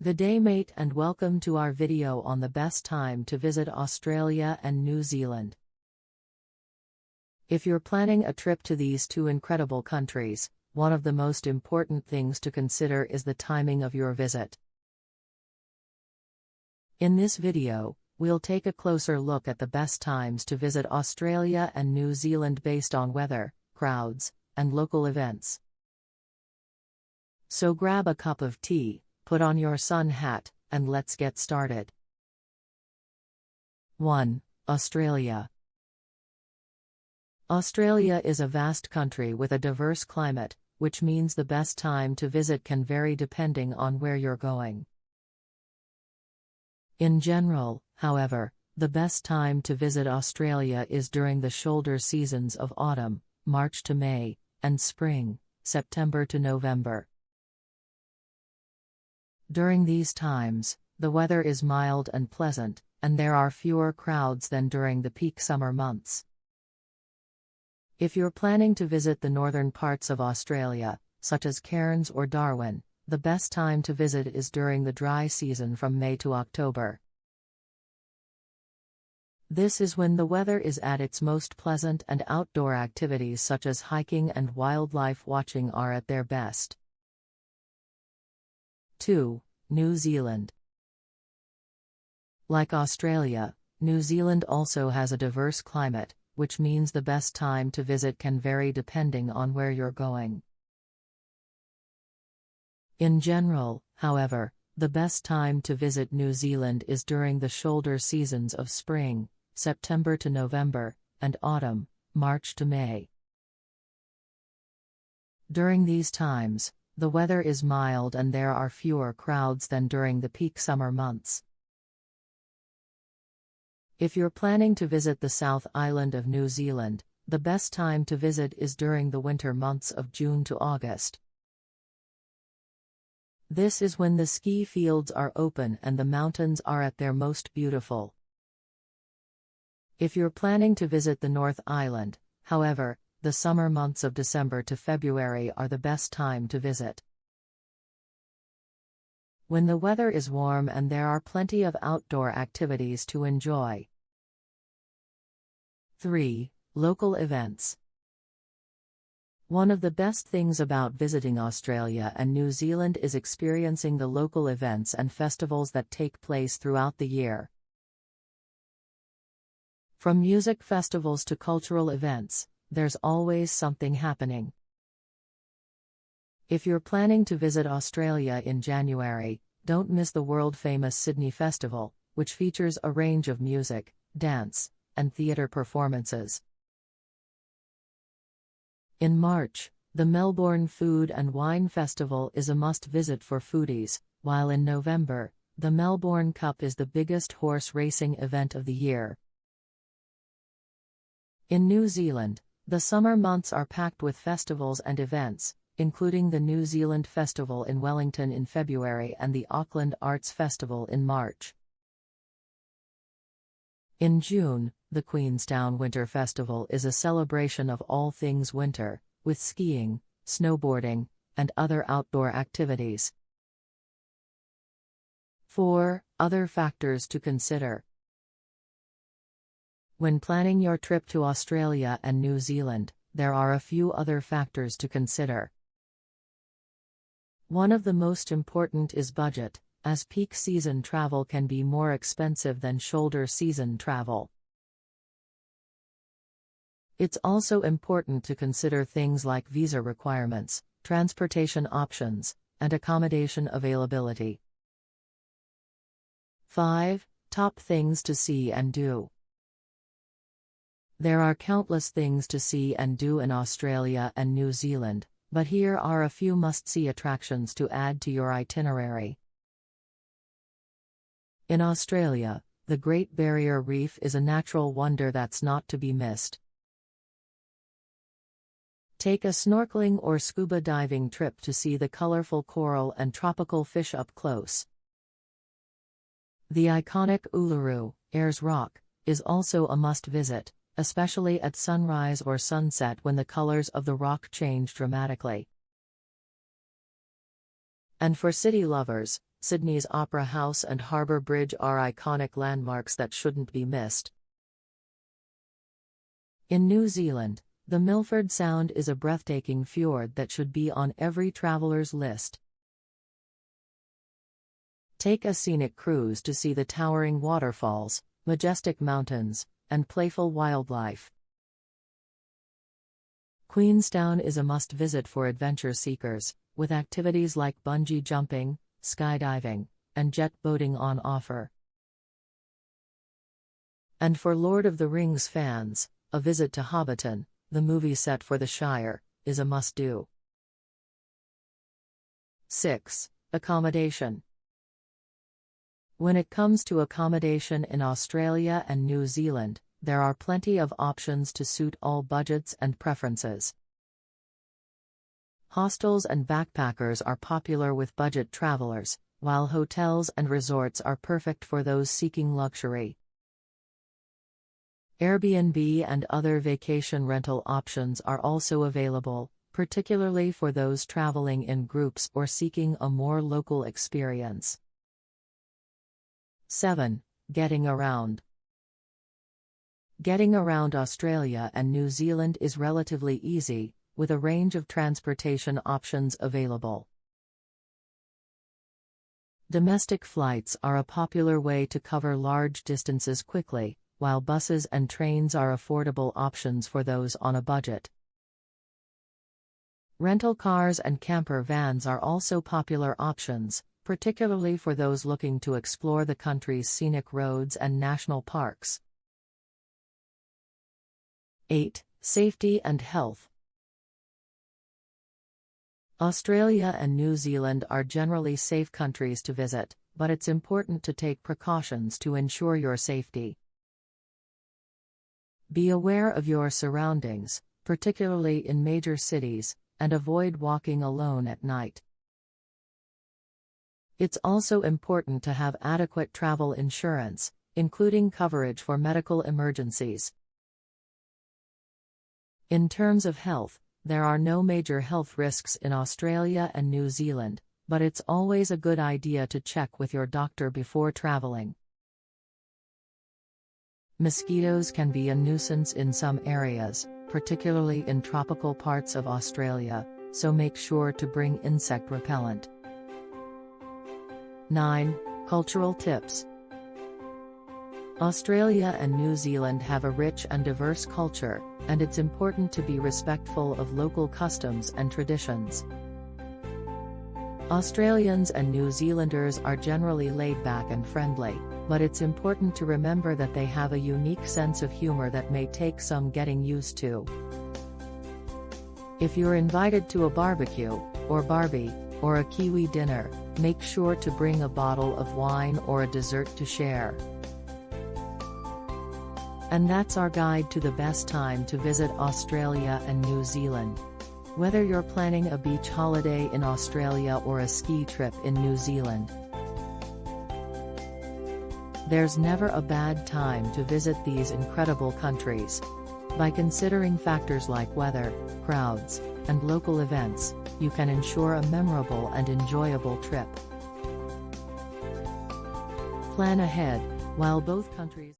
Good day mate, and welcome to our video on the best time to visit Australia and New Zealand. If you're planning a trip to these two incredible countries, one of the most important things to consider is the timing of your visit. In this video, we'll take a closer look at the best times to visit Australia and New Zealand based on weather, crowds, and local events. So grab a cup of tea, put on your sun hat, and let's get started. 1. Australia. Australia is a vast country with a diverse climate, which means the best time to visit can vary depending on where you're going. In general, however, the best time to visit Australia is during the shoulder seasons of autumn, March to May, and spring, September to November. During these times, the weather is mild and pleasant, and there are fewer crowds than during the peak summer months. If you're planning to visit the northern parts of Australia, such as Cairns or Darwin, the best time to visit is during the dry season from May to October. This is when the weather is at its most pleasant and outdoor activities such as hiking and wildlife watching are at their best. 2. New Zealand. Like Australia, New Zealand also has a diverse climate, which means the best time to visit can vary depending on where you're going. In general, however, the best time to visit New Zealand is during the shoulder seasons of spring, September to November, and autumn, March to May. During these times, the weather is mild and there are fewer crowds than during the peak summer months. If you're planning to visit the South Island of New Zealand, the best time to visit is during the winter months of June to August. This is when the ski fields are open and the mountains are at their most beautiful. If you're planning to visit the North Island, however, the summer months of December to February are the best time to visit. When the weather is warm and there are plenty of outdoor activities to enjoy. 3. Local events. One of the best things about visiting Australia and New Zealand is experiencing the local events and festivals that take place throughout the year. From music festivals to cultural events, there's always something happening. If you're planning to visit Australia in January, don't miss the world-famous Sydney Festival, which features a range of music, dance, and theatre performances. In March, the Melbourne Food and Wine Festival is a must-visit for foodies, while in November, the Melbourne Cup is the biggest horse racing event of the year. In New Zealand, the summer months are packed with festivals and events, including the New Zealand Festival in Wellington in February and the Auckland Arts Festival in March. In June, the Queenstown Winter Festival is a celebration of all things winter, with skiing, snowboarding, and other outdoor activities. 4. Other factors to consider. When planning your trip to Australia and New Zealand, there are a few other factors to consider. One of the most important is budget, as peak season travel can be more expensive than shoulder season travel. It's also important to consider things like visa requirements, transportation options, and accommodation availability. 5. Top things to see and do. There are countless things to see and do in Australia and New Zealand, but here are a few must-see attractions to add to your itinerary. In Australia, the Great Barrier Reef is a natural wonder that's not to be missed. Take a snorkeling or scuba diving trip to see the colorful coral and tropical fish up close. The iconic Uluru, Ayers Rock, is also a must-visit, especially at sunrise or sunset when the colors of the rock change dramatically. And for city lovers, Sydney's Opera House and Harbour Bridge are iconic landmarks that shouldn't be missed. In New Zealand, the Milford Sound is a breathtaking fjord that should be on every traveler's list. Take a scenic cruise to see the towering waterfalls, majestic mountains, and playful wildlife. Queenstown is a must-visit for adventure seekers, with activities like bungee jumping, skydiving, and jet boating on offer. And for Lord of the Rings fans, a visit to Hobbiton, the movie set for the Shire, is a must-do. 6. Accommodation. When it comes to accommodation in Australia and New Zealand, there are plenty of options to suit all budgets and preferences. Hostels and backpackers are popular with budget travelers, while hotels and resorts are perfect for those seeking luxury. Airbnb and other vacation rental options are also available, particularly for those traveling in groups or seeking a more local experience. 7. Getting around. Getting around Australia and New Zealand is relatively easy, with a range of transportation options available. Domestic flights are a popular way to cover large distances quickly, while buses and trains are affordable options for those on a budget. Rental cars and camper vans are also popular options, particularly for those looking to explore the country's scenic roads and national parks. 8. Safety and health. Australia and New Zealand are generally safe countries to visit, but it's important to take precautions to ensure your safety. Be aware of your surroundings, particularly in major cities, and avoid walking alone at night. It's also important to have adequate travel insurance, including coverage for medical emergencies. In terms of health, there are no major health risks in Australia and New Zealand, but it's always a good idea to check with your doctor before traveling. Mosquitoes can be a nuisance in some areas, particularly in tropical parts of Australia, so make sure to bring insect repellent. 9. Cultural tips. Australia and New Zealand have a rich and diverse culture, and it's important to be respectful of local customs and traditions. Australians and New Zealanders are generally laid back and friendly, but it's important to remember that they have a unique sense of humor that may take some getting used to. If you're invited to a barbecue, or barbie, or a Kiwi dinner, make sure to bring a bottle of wine or a dessert to share. And that's our guide to the best time to visit Australia and New Zealand. Whether you're planning a beach holiday in Australia or a ski trip in New Zealand, there's never a bad time to visit these incredible countries. By considering factors like weather, crowds, and local events, you can ensure a memorable and enjoyable trip. Plan ahead, while both countries